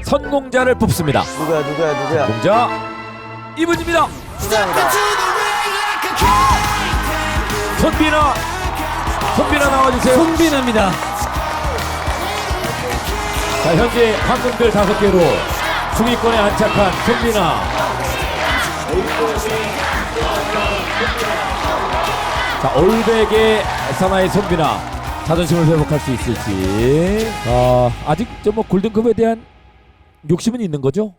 선공자를 뽑습니다. 누구야? 공자 이분입니다. 손비나 나와주세요. 손비나입니다. 자, 현재 황금별 5개로 중위권에 안착한 손비나. 자, 올백의 사나이 손비나 자존심을 회복할 수 있을지. 아직 뭐 골든컵에 대한 욕심은 있는 거죠?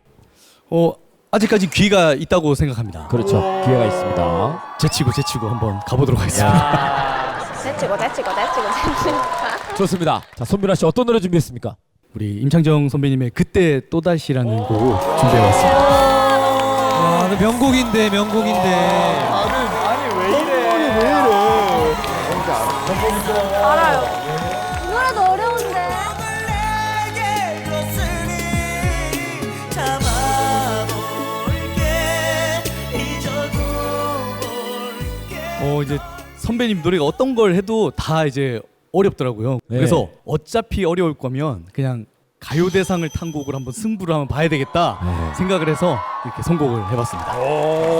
아직까지 기회가 있다고 생각합니다. 그렇죠. 기회가 있습니다. 제치고 한번 가보도록 하겠습니다. 제치고. 좋습니다. 자, 손비나 씨 어떤 노래 준비했습니까? 우리 임창정 선배님의 그때 또다시라는 곡 준비해봤습니다. 명곡인데. 알아요. 이 노래도 어려운데. 이제 선배님 노래가 어떤 걸 해도 다 이제 어렵더라고요. 네. 그래서 어차피 어려울 거면 그냥 가요대상을 탄 곡을 한번 승부를 한번 봐야 되겠다 생각을 해서 이렇게 선곡을 해봤습니다.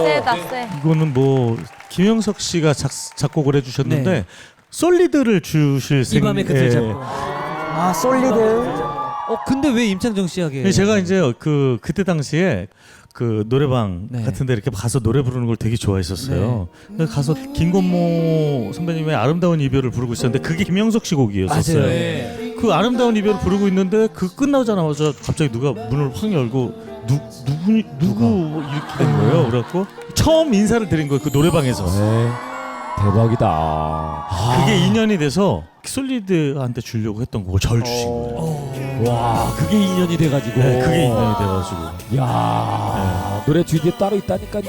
세다 세. 이거는 뭐 김영석 씨가 작곡을 해주셨는데 네. 솔리드를 주실 이 밤의 끝을 잡고. 아 솔리드. 근데 왜 임창정 씨 하게? 제가 이제 그때 당시에 그 노래방 네. 같은데 이렇게 가서 노래 부르는 걸 되게 좋아했었어요. 그래서 가서 김건모 선배님의 아름다운 이별을 부르고 있었는데 그게 김영석 씨 곡이었었어요. 맞아요. 네. 그 아름다운 이별을 부르고 있는데 그 끝나자마자 갑자기 누가 문을 확 열고 누구 이렇게 된 거예요. 그래갖고 처음 인사를 드린 거예요. 그 노래방에서. 네. 대박이다. 그게 인연이 돼서 솔리드한테 주려고 했던 곡을 절 주신 거예요. 와, 그게 인연이 돼가지고. 네, 그게 인연이 돼가지고. 야, 노래 주제에 따로 있다니까요.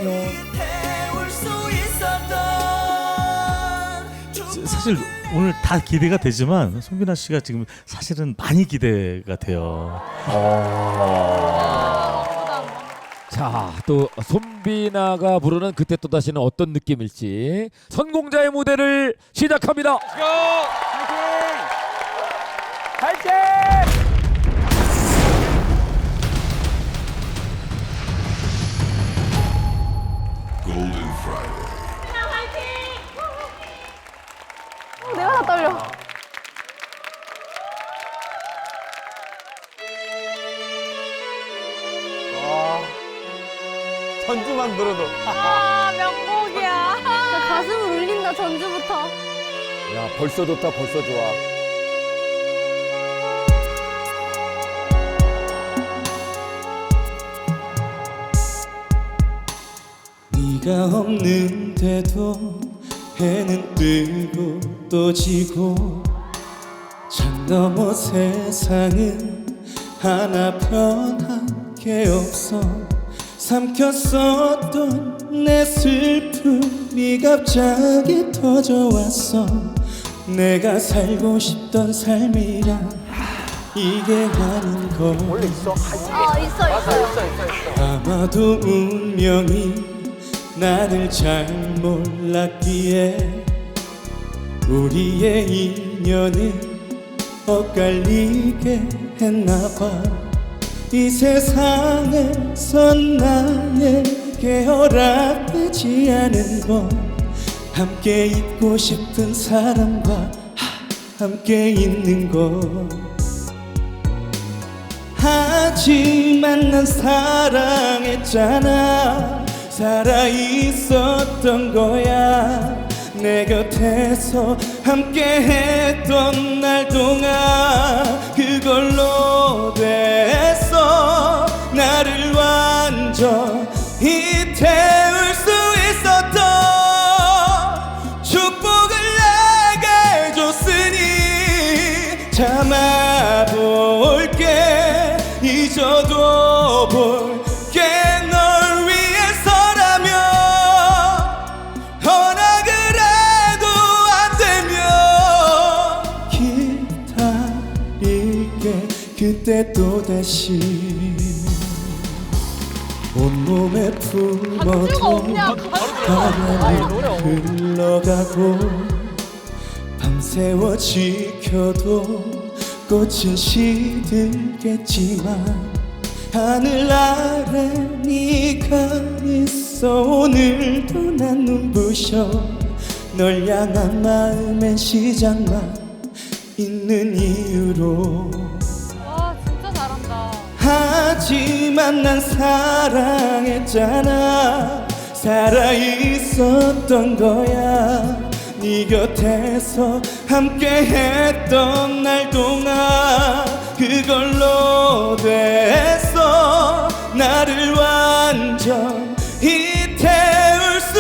사실 오늘 다 기대가 되지만 손비나 씨가 지금 사실은 많이 기대가 돼요. 자, 또 손비나가 부르는 그때 또다시는 어떤 느낌일지 선공자의 무대를 시작합니다. 파이팅! 내가 다 떨려. 전주만 들어도. 명곡이야. 저 가슴을 울린다 전주부터. 야, 벌써 좋다, 벌써 좋아. 네가 없는데도 해는 뜨고 또 지고 참 넘어 세상은 하나 변한 게 없어 삼켰었던 내 슬픔이 갑자기 터져왔어 내가 살고 싶던 삶이란 이게 아닌 걸 있어. 아마도 운명이 나를 잘 몰랐기에 우리의 인연은 엇갈리게 했나봐 이 세상에선 나에게 허락되지 않은 건 함께 있고 싶은 사람과 함께 있는 것 하지만 난 사랑했잖아 살아있었던 거야 내 곁에서 함께했던 날 동안 그걸로 됐어 나를 완전히 태울 수 있었던 축복을 내게 줬으니 참아볼게 잊어도 볼게 널 위해서라면 허락을 해도 안 되면 기다릴게 그때 또다시 온몸에 품어도 바람이 흘러가고 밤새워 지켜도 꽃은 시들겠지만 하늘 아래 네가 있어 오늘도 난 눈부셔 널 향한 마음의 시작만 있는 이유로 와 진짜 잘한다. 하지만 난 사랑했잖아 살아있었던 거야 네 곁에서 함께했던 날 동안 그걸로 됐어 나를 완전히 태울 수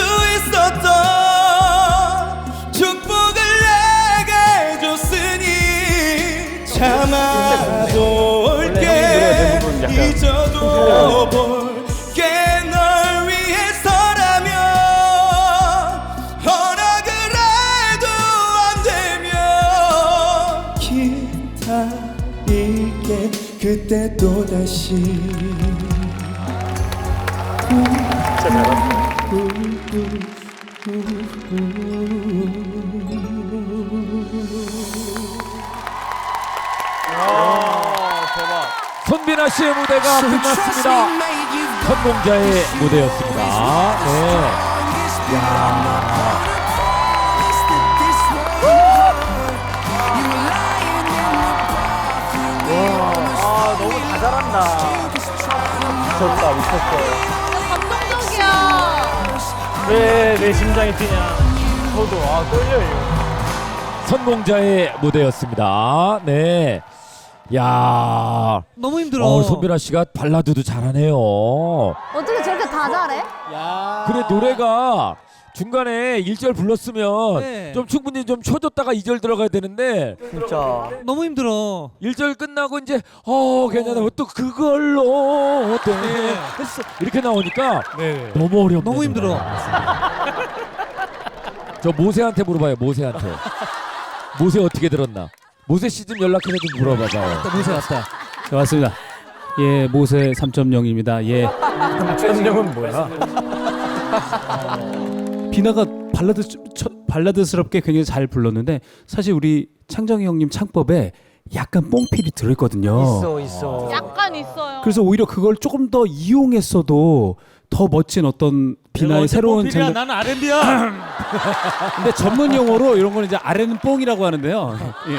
있었던 축복을 내게 줬으니 참아볼게 잊어도 볼게 널 위해서라면 허락을 해도 안 되면 기다릴게 그때 또다시 손비나 씨의 무대가 끝났습니다. 성공자의 무대였습니다. 네. 야. 아 너무 다 잘한다. 미쳤다 미쳤어. 감동적이야. 왜 내 심장이 뛰냐. 저도 떨려요. 성공자의 무대였습니다. 네. 야. 너무 힘들어. 손비나 씨가 발라드도 잘하네요. 어떻게 저렇게 다 잘해? 그래 노래가 중간에 1절 불렀으면 네. 좀 충분히 좀 쳐줬다가 2절 들어가야 되는데 진짜. 너무 힘들어. 1절 끝나고 이제 괜찮아 또 그걸로 됐어 이렇게 나오니까 너무 어렵네. 너무 힘들어. 저 모세한테 물어봐요. 모세 어떻게 들었나? 모세 씨 좀 연락해서 좀 물어봐봐요. 모세 왔다. 네, 맞습니다. 예, 모세 3.0입니다. 예. 3.0은 뭐야? 비나가 발라드스럽게 굉장히 잘 불렀는데 사실 우리 창정이 형님 창법에 약간 뽕필이 들어있거든요. 있어. 약간 있어요. 그래서 오히려 그걸 조금 더 이용했어도 더 멋진 어떤 비나의 새로운 뽕필이야, 나는 R&B야. 근데 전문 용어로 이런 거는 이제 아래는 뽕이라고 하는데요. 예.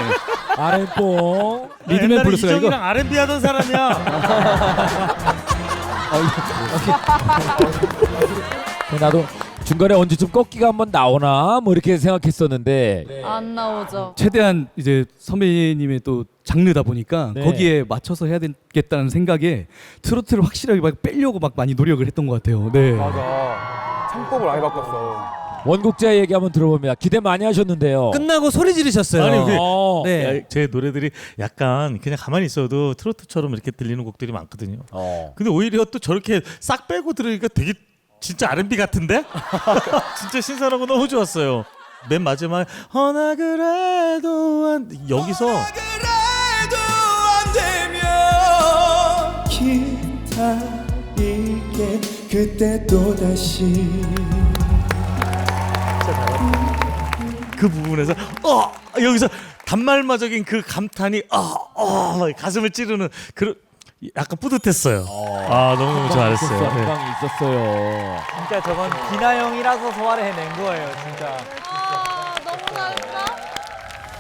아랫봉. 리듬 앤 블루스가 이거 이정이랑 R&B 하던 사람이야. 나도 중간에 언제쯤 꺾기가 한번 나오나 뭐 이렇게 생각했었는데 안 나오죠. 최대한 이제 선배님의 또 장르다 보니까 네. 거기에 맞춰서 해야 되겠다는 생각에 트로트를 확실하게 막 빼려고 막 많이 노력을 했던 것 같아요. 네. 맞아. 창법을 많이 바꿨어. 원곡자 얘기 한번 들어봅니다. 기대 많이 하셨는데요. 끝나고 소리 지르셨어요. 아니, 그- 네. 제 노래들이 약간 그냥 가만히 있어도 트로트처럼 이렇게 들리는 곡들이 많거든요. 근데 오히려 또 저렇게 싹 빼고 들으니까 되게 진짜 R&B 같은데? 진짜 신선하고 너무 좋았어요. 맨 마지막에 허락을 해도 여기서 그래도 안 되면 기다릴게 그때 또다시 그 부분에서 여기서 단말마적인 그 감탄이 막 가슴을 찌르는 그런 약간 뿌듯했어요. 너무 잘했어요. 네. 한방이 있었어요. 진짜 저건 비나 형이라서 소화를 해낸 거예요 진짜. 아 너무 잘했다.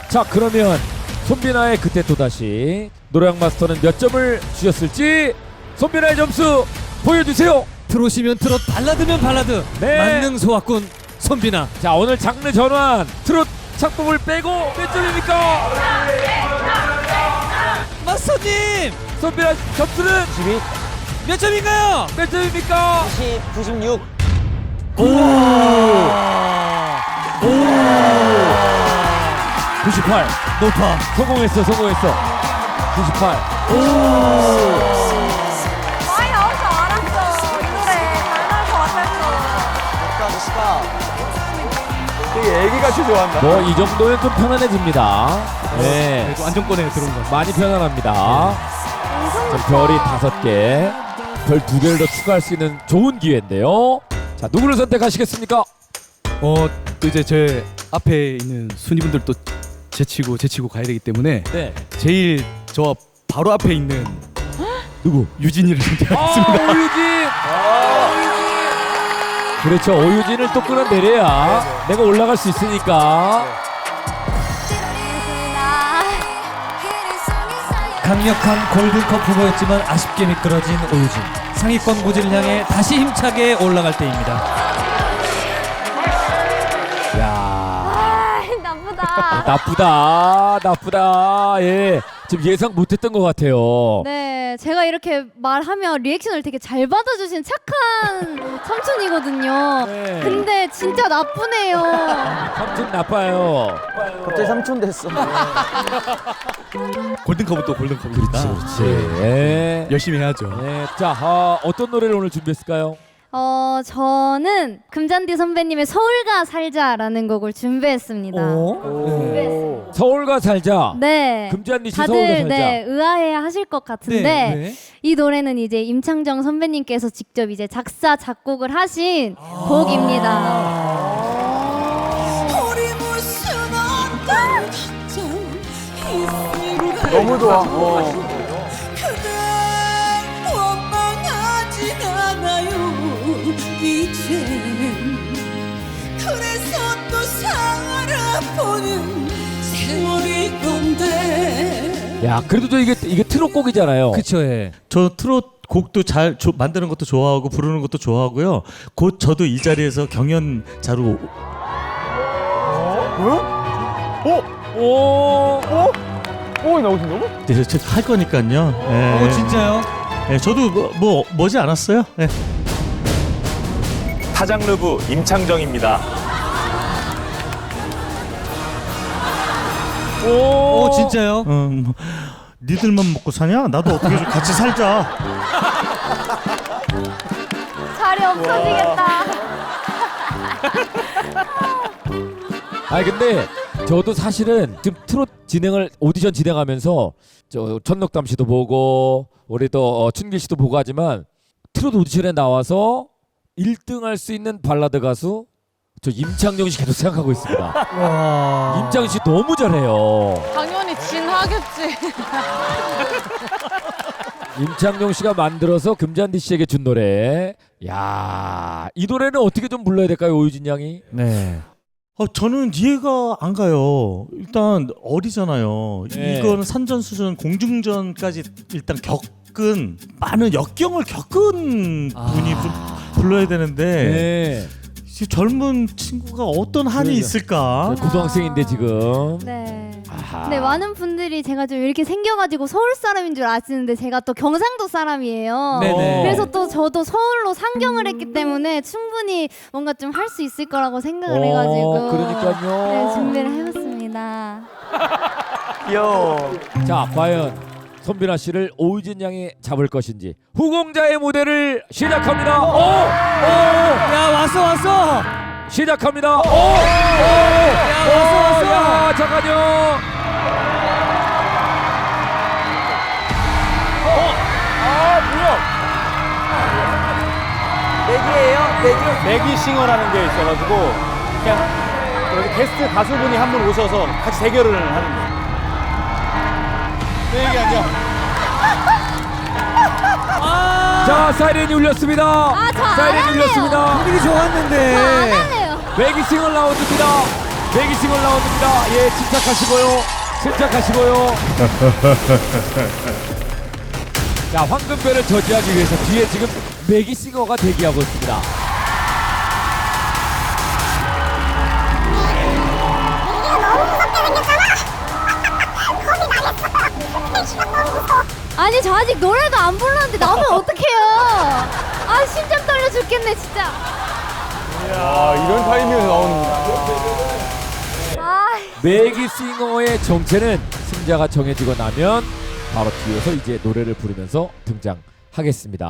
자 그러면 손비나의 그때 또다시 노래학 마스터는 몇 점을 주셨을지 손비나의 점수 보여주세요. 들어오시면 트롯, 발라드면 발라드. 네. 만능 소화꾼 손비나. 자 오늘 장르 전환 트롯 창법을 빼고 몇 점입니까? 마스터님 손비나 점수는 92, 몇 점인가요? 몇 점입니까? 96. 98 높아. 성공했어 98 많이 나올 줄 알았어. 이 노래 잘 나올 것 같았어. 아저씨가 되게 애기같이 좋아한다. 뭐 이 정도면 좀 편안해집니다. 네 그래도 안정권에 들어온 것 같아요. 많이 편안합니다. 좀 별이 5개 별 2개를 더 추가할 수 있는 좋은 기회인데요. 자 누구를 선택하시겠습니까? 또 이제 제 앞에 있는 순위분들도 제치고 가야 되기 때문에 네. 제일 저 바로 앞에 있는 누구? 유진이를 선택하겠습니다. 오유진. 그렇죠. 오유진을 또 끌어내려야 내가 올라갈 수 있으니까. 강력한 골든컵 후보였지만 아쉽게 미끄러진 오유진. 상위권 고지를 향해 다시 힘차게 올라갈 때입니다. 야, 나쁘다. 나쁘다. 예, 지금 예상 못했던 것 같아요. 네, 제가 이렇게 말하면 리액션을 되게 잘 받아주신 착한 삼촌이거든요. 네. 근데 진짜 나쁘네요. 삼촌 나빠요. 갑자기 삼촌 됐어. 골든컵은 또 골든컵입니다. 그렇지. 예. 열심히 해야죠. 네, 자, 어떤 노래를 오늘 준비했을까요? 저는 금잔디 선배님의 서울가 살자라는 곡을 준비했습니다. 준비했습니다. 서울가 살자. 네. 금잔디 씨 서울가 다들 살자. 네, 의아해 하실 것 같은데 네. 이 노래는 이제 임창정 선배님께서 직접 이제 작사 작곡을 하신 곡입니다. 너무 좋아. 원망하진 않아요 이젠 그래서 또 살아보는 세월일 건데 야, 그래도 저 이게 트롯곡이잖아요. 그쵸. 예. 저 트롯 곡도 잘 만드는 것도 좋아하고 부르는 것도 좋아하고요. 곧 저도 이 자리에서 경연자로 오, 나오신다고? 할 거니까요. 예. 오 진짜요? 예, 저도 머지 않았어요. 예. 타장르부 임창정입니다. 오 진짜요? 니들만 먹고 사냐? 나도 어떻게 좀 같이 살자. 자리 없어지겠다. 아니 근데 저도 사실은 지금 트롯 오디션 진행하면서 저 천록담 씨도 보고 우리 또 춘길 씨도 보고 하지만 트롯 오디션에 나와서 1등 할 수 있는 발라드 가수 저 임창정 씨 계속 생각하고 있습니다. 임창정 씨 너무 잘해요. 당연히 진하겠지. 임창정 씨가 만들어서 금잔디 씨에게 준 노래. 야, 이 노래는 어떻게 좀 불러야 될까요, 오유진 양이? 네. 저는 이해가 안 가요. 일단 어리잖아요. 네. 이거는 산전수전 공중전까지 일단 겪은 많은 역경을 겪은 분이 불러야 되는데 네. 이 젊은 친구가 어떤 한이 그러죠. 있을까? 고등학생인데 지금. 네. 아하. 근데 많은 분들이 제가 좀 이렇게 생겨가지고 서울 사람인 줄 아시는데 제가 또 경상도 사람이에요. 네네. 그래서 또 저도 서울로 상경을 했기 때문에 충분히 뭔가 좀 할 수 있을 거라고 생각을 해가지고 그러니까요. 네, 준비를 해봤습니다. 귀여워. 자, 과연 손빈아 씨를 오유진 양이 잡을 것인지 후공자의 무대를 시작합니다. 야 왔어. 시작합니다. 왔어. 야, 잠깐요. 맥이에요? 맥이싱어라는 게 있어가지고 그냥 여기 게스트 가수분이 한 분 오셔서 같이 대결을 하는 거예요. 맥이 아니야. 자, 사이렌이 울렸습니다. 저 안 사이렌이 할래요. 울렸습니다. 분위기 좋았는데. 안 할래요. 매기싱을 라운드입니다. 매기싱을 라운드입니다. 예, 침착하시고요. 자, 황금별을 저지하기 위해서 뒤에 지금 매기싱어가 대기하고 있습니다. 아니 저 아직 노래도 안 불렀는데 나오면 어떡해요. 아 심장 떨려 죽겠네 진짜. 아, 이런 타이밍에서 나오는구나. 아 매기싱어의 정체는 승자가 정해지고 나면 바로 뒤에서 이제 노래를 부르면서 등장하겠습니다.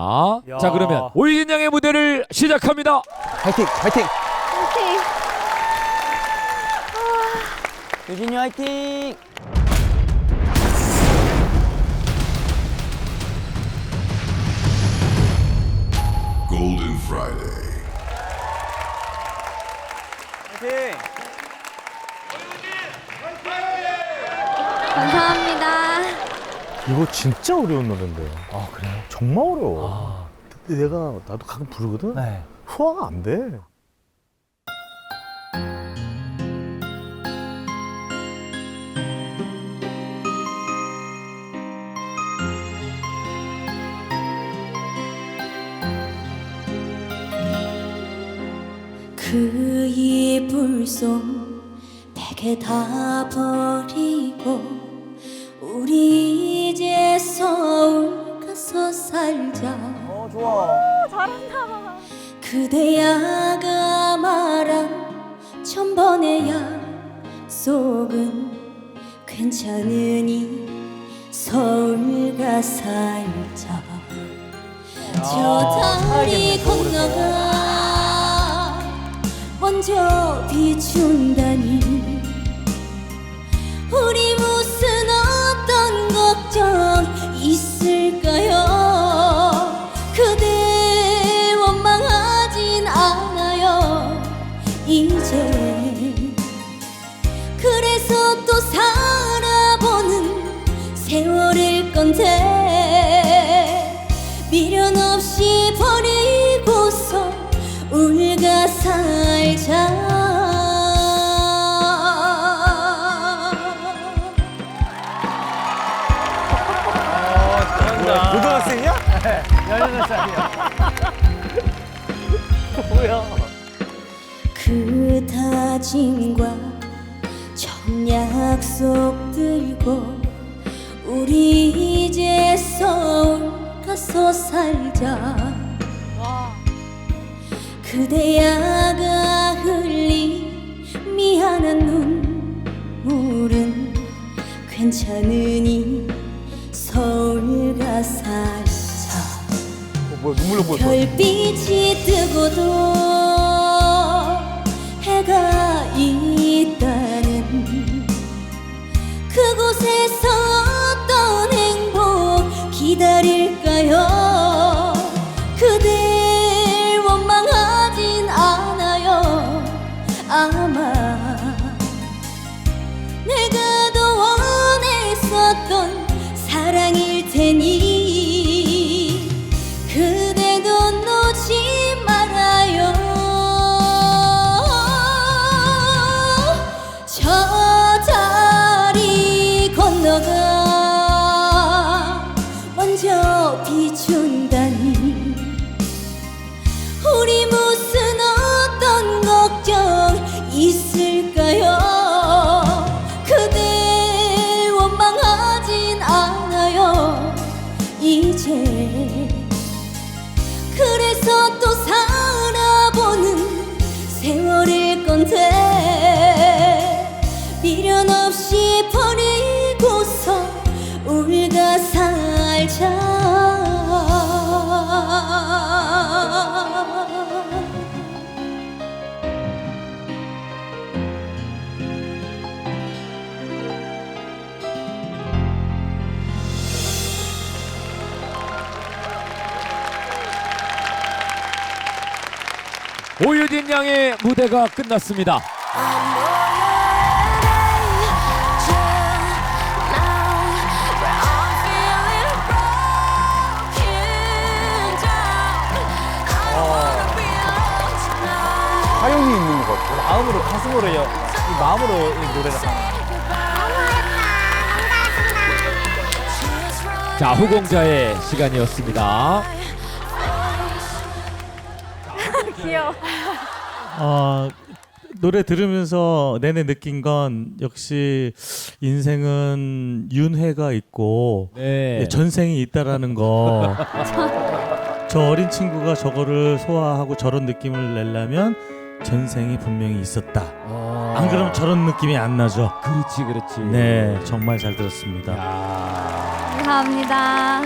야. 자, 그러면 오유진 양의 무대를 시작합니다. 화이팅! 화이팅! 오케이. 유진이 화이팅! Golden Friday. 화이팅! 감사합니다. 이거 진짜 어려운 노래인데. 아 그래요? 정말 어려워. 근데 나도 가끔 부르거든. 네. 소화가 안 돼. 그 이불 속 베개 다 버리고 우리 이제 서울 가서 살자. 좋아. 그대야가 말한 천번의 약속은 괜찮으니 서울 가 살자. 저 다리 건너가 먼저 비춘다니 우리 무슨 어떤 걱정 있을까요? 그대 원망하진 않아요 이제. 그래서 또 살아보는 세월일 건데 미련 없이 버리고서 울가 살자. 고등학생이야? 18살이야. 뭐야? 그 다짐과 첫 약속 들고 우리 이제 서울 가서 살자. 그대야가 흘린 미안한 눈물은 괜찮으니 서울 가 살자. 뭐야 눈물로 보였어. 별빛이 뜨고도 해가 있다는 그곳에서 어떤 행복 기다릴까요? 그댈 원망하진 않아요 아마. 내가 더 원했었던 사랑일 테니 그대도 놓지 말아요. 저 다리 건너가 먼저 비춘다니 우리 무슨 어떤 걱정 있을까요? 그대 원망하진 않아요 이제. 그래서 또 살아보는 세월일 건데 미련 없이 버리고서 울가 살자. 오유진 양의 무대가 끝났습니다. 사연이 있는 것 같아. 마음으로 가슴으로 이 마음으로 이 노래를 하는. 자, 후공자의 시간이었습니다. 귀여워. 노래 들으면서 내내 느낀 건 역시 인생은 윤회가 있고 네. 전생이 있다라는 거. 저 어린 친구가 저거를 소화하고 저런 느낌을 내려면 전생이 분명히 있었다. 안 그러면 저런 느낌이 안 나죠. 그렇지, 그렇지. 네, 정말 잘 들었습니다. 감사합니다.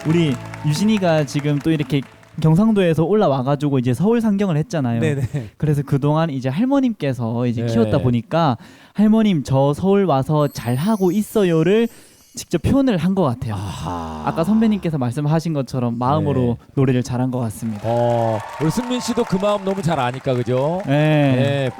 우리 유진이가 지금 또 이렇게 경상도에서 올라와가지고 이제 서울 상경을 했잖아요. 네네. 그래서 그동안 이제 할머님께서 이제 네. 키웠다 보니까 할머님 저 서울 와서 잘 하고 있어요를 직접 표현을 한 것 같아요. 아까 선배님께서 말씀하신 것처럼 마음으로 네. 노래를 잘한 것 같습니다. 우리 승민 씨도 그 마음 너무 잘 아니까 그죠? 네. 네.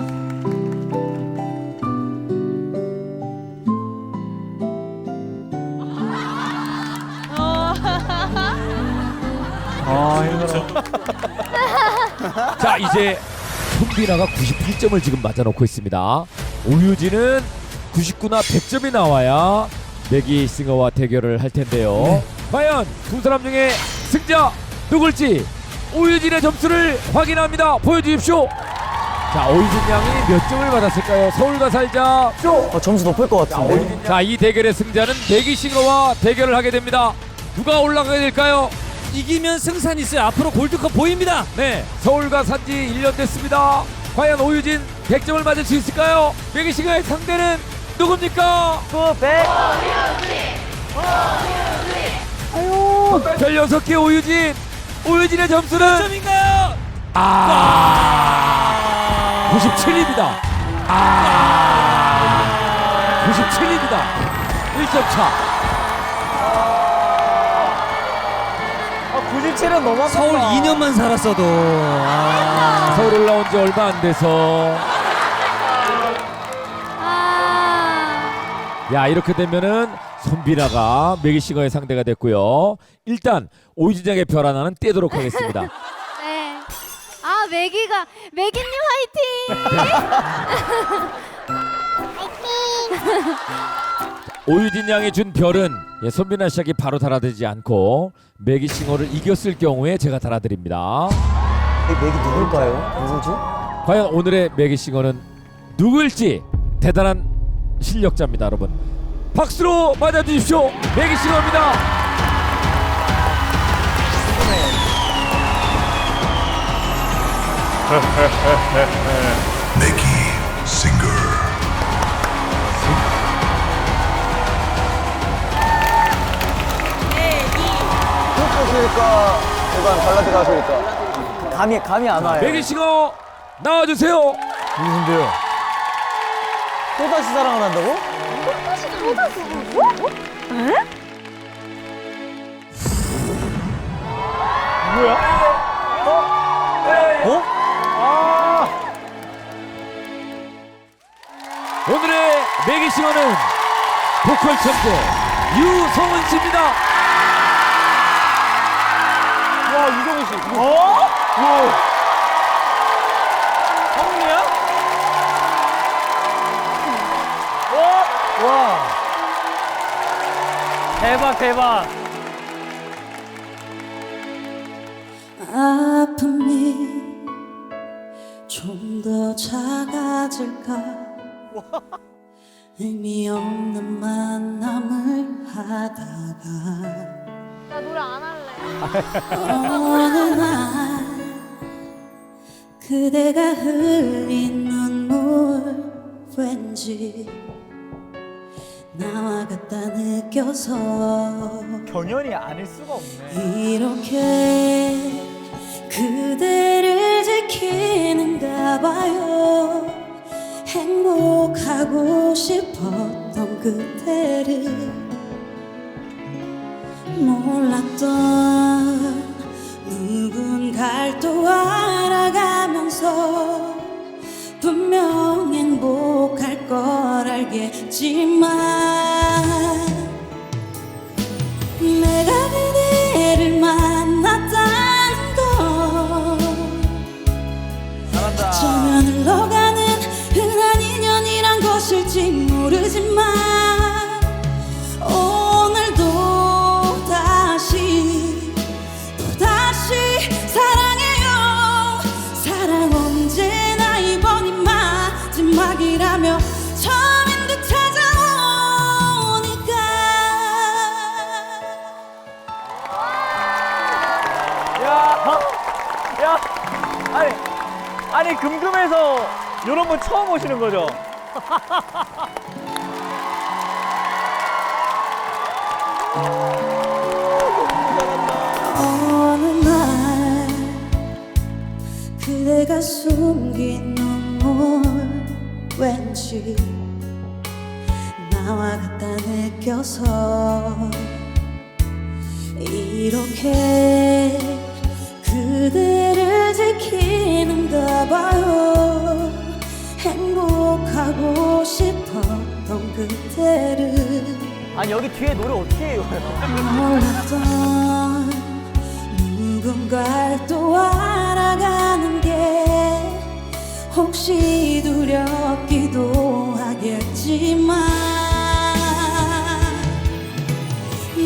아 힘들어. 자 이제 손비나가 98점을 지금 맞아놓고 있습니다. 오유진은 99나 100점이 나와야 매기싱어와 대결을 할 텐데요. 과연 두 사람 중에 승자 누굴지 오유진의 점수를 확인합니다. 보여주십시오. 자 오유진 양이 몇 점을 받았을까요? 서울과 살자 쇼. 점수 높을 것 같은데. 자 이 대결의 승자는 매기싱어와 대결을 하게 됩니다. 누가 올라가게 될까요? 이기면 승산 있어요. 앞으로 골드컵 보입니다. 네, 서울과 산지 1년 됐습니다. 과연 오유진 100점을 맞을 수 있을까요? 매기싱어의 상대는 누굽니까? 아유, 별 6개 오유진. 오유진의 점수는 점인가요? 97입니다. 97입니다. 1점 차. 97은 넘었어. 서울 2년만 살았어도 서울 올라온 지 얼마 안 돼서. 야 이렇게 되면은 손비나가 매기싱어의 상대가 됐고요. 일단 오유진 양의 별 하나는 떼도록 하겠습니다. 네. 아 매기님 화이팅! 오유진 양이 준 별은 손비나 씨에게 바로 달아드리지 않고 매기싱어를 이겼을 경우에 제가 달아드립니다. 맥이 누굴까요? 누구지? 과연 오늘의 매기싱어는 누구일지 대단한 실력자입니다, 여러분. 박수로 맞아주십시오. 매기싱어입니다. Mickey Singer. 하실까? 일반 발라드 가실까? 감이 안 와요. 매기싱어 나와주세요. 누구신데요? 또다시 사랑을 한다고? 누구야? 어? 오늘의 매기싱어는 보컬 천재 유성은 씨입니다. 와 유정희 씨. 와. 성훈이야? 와. 대박. 아픔이 좀 더 작아질까 의미 없는 만남을 하다가 나 노래 안 할래. 어느 날 그대가 흘린 눈물 왠지 나와 같다 느껴서 경연이 아닐 수가 없네. 이렇게 그대를 지키는가 봐요. 행복하고 싶었던 그대를 몰랐던 누군가를 또 알아가면서 분명 행복할 걸 알겠지만 내가 그대를 만났다는 건 어쩌면 흘러가는 흔한 인연이란 것일지 모르지만 오늘도 또다시 사랑해요. 사랑 언제나 이번이 마지막이라며 처음인 듯 찾아오니까 야, 아니 금금에서 이런 분 처음 오시는 거죠? 어느 날 그대가 숨긴 눈물 왠지 나와 같다 느껴서 이렇게 그대를 지키는가 봐요. 행복하고 싶었던 그대를 아니 여기 뒤에 노래 어떻게 해요? 몰랐던 누군가 누군가를 또 알아가는 게 혹시 두렵기도 하겠지만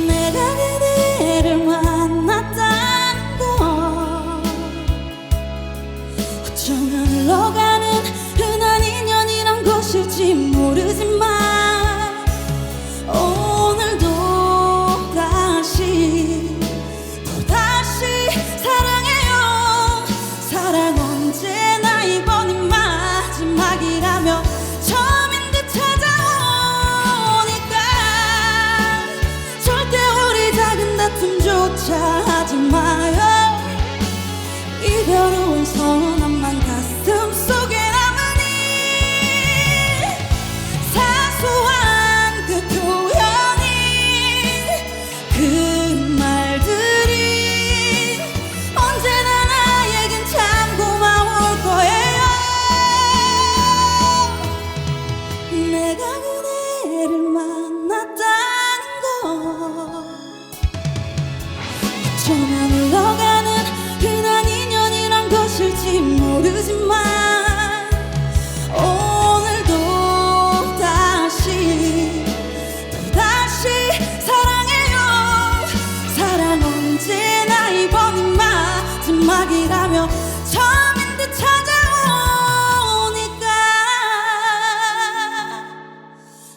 내가 그대를 만났다는 건 어쩌면 흘러가는 흔한 인연이란 것일지 모르지만 오늘도 또다시 사랑해요. 사랑 언제나 이번이 마지막이라며 처음인 듯 찾아오니까 절대 우리 작은 다툼조차 하지 마요. 이별 후엔 서운함만 가슴 속에 남으니 사소한 그 표현이 그 말들이 언제나 나에겐 참 고마울 거예요. 내가 그대를 만났다는 건 어쩌면 흘러가는 흔한 인연이란 것일지 모르지만 오늘도 또다시 사랑해요. 사랑 언제나 이번이 마지막이라며 처음인 듯 찾아오니까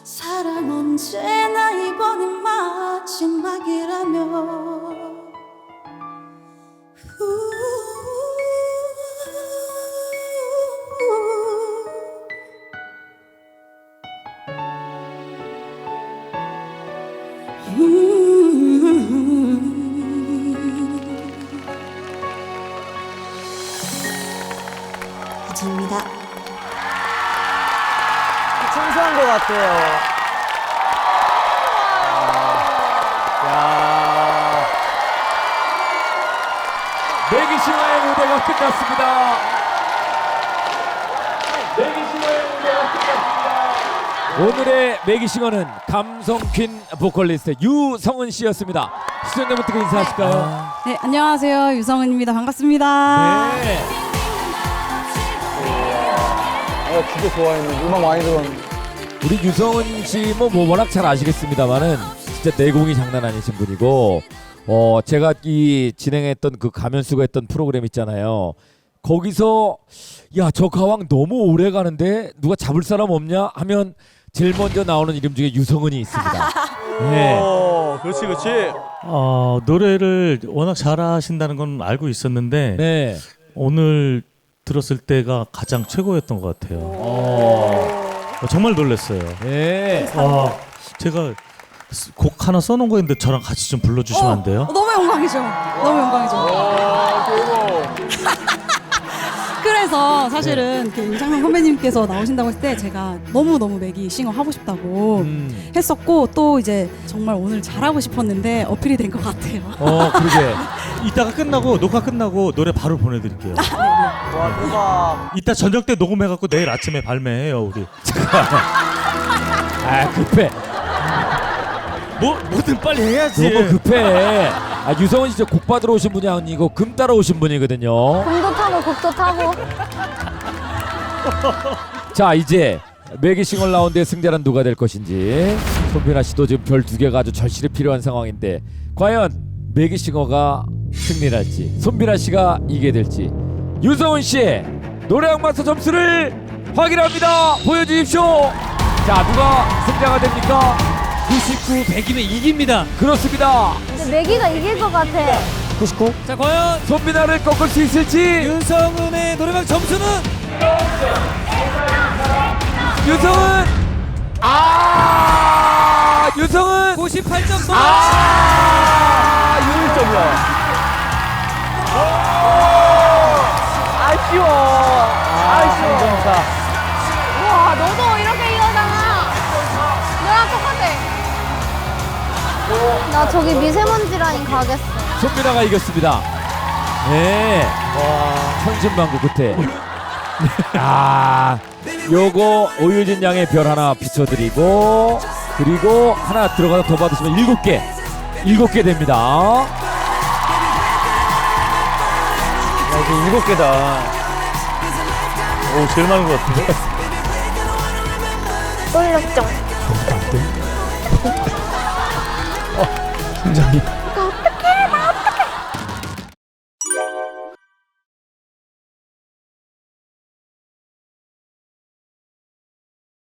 사랑 언제나 이번이 마지막이라며 감사합니다. 청소한 것 같아요. 야. 매기싱어의 무대가 끝났습니다. 매기싱어의 무대가 끝났습니다. 오늘의 매기싱어는 감성 퀸 보컬리스트 유성은 씨였습니다. 시청자분들께 인사하실까요? 네, 안녕하세요. 유성은입니다. 반갑습니다. 네. 진짜 좋아했는데 음악 많이 들었는데. 우리 유성은 씨 뭐 워낙 잘 아시겠습니다만은 진짜 내공이 장난 아니신 분이고 제가 이 진행했던 그 가면수가 했던 프로그램 있잖아요. 거기서 야, 저 가왕 너무 오래 가는데 누가 잡을 사람 없냐 하면 제일 먼저 나오는 이름 중에 유성은이 있습니다. 네. 그렇지. 노래를 워낙 잘하신다는 건 알고 있었는데 네. 오늘 들었을 때가 가장 최고였던 것 같아요. 정말 놀랐어요. 네. 제가 곡 하나 써놓은 거 있는데 저랑 같이 좀 불러주시면 안 돼요? 너무 영광이죠. 너무 영광이죠. 그래서 사실은 그 임창정 선배님께서 나오신다고 했을 때 제가 너무너무 매기싱어 하고 싶다고 했었고 또 이제 정말 오늘 잘하고 싶었는데 어필이 된 것 같아요. 그러게. 이따가 녹화 끝나고 노래 바로 보내드릴게요. 와, 대박. 이따 저녁 때 녹음해갖고 내일 아침에 발매해요 우리. 아, 급해. 뭐든 빨리 해야지. 너무 급해. 유성은 진짜 곡 받으러 오신 분이 아니고 금 따러 오신 분이거든요. 금도 타고 곡도 타고. 자, 이제 매기싱어 라운드의 승자는 누가 될 것인지. 손빈아 씨도 지금 별 2개가 아주 절실히 필요한 상황인데 과연 매기싱어가 승리를 할지 손빈아 씨가 이기게 될지 유성은 씨의 노래학마스터 점수를 확인합니다. 보여주십시오. 자, 누가 승자가 됩니까? 99, 100이면 이깁니다. 그렇습니다. 근데 매기가 이길 것 같아. 99. 자, 과연 손빈아를 꺾을 수 있을지. 유성은의 노래방 점수는 유성은 유성은 98.5. 아쉬워. 와, 너도 이렇게 이거잖아. 너랑 똑같아. 나 저기 미세먼지 라인 가겠어. 손빈아가 이겼습니다. 네. 천신만고 끝에. 요거 오유진 양의 별 하나 붙여드리고 그리고 하나 들어가서 더 받으시면 7개 됩니다. 이게 7개다. 오, 제일 많은 것 같은데? 똘력정. 굉장히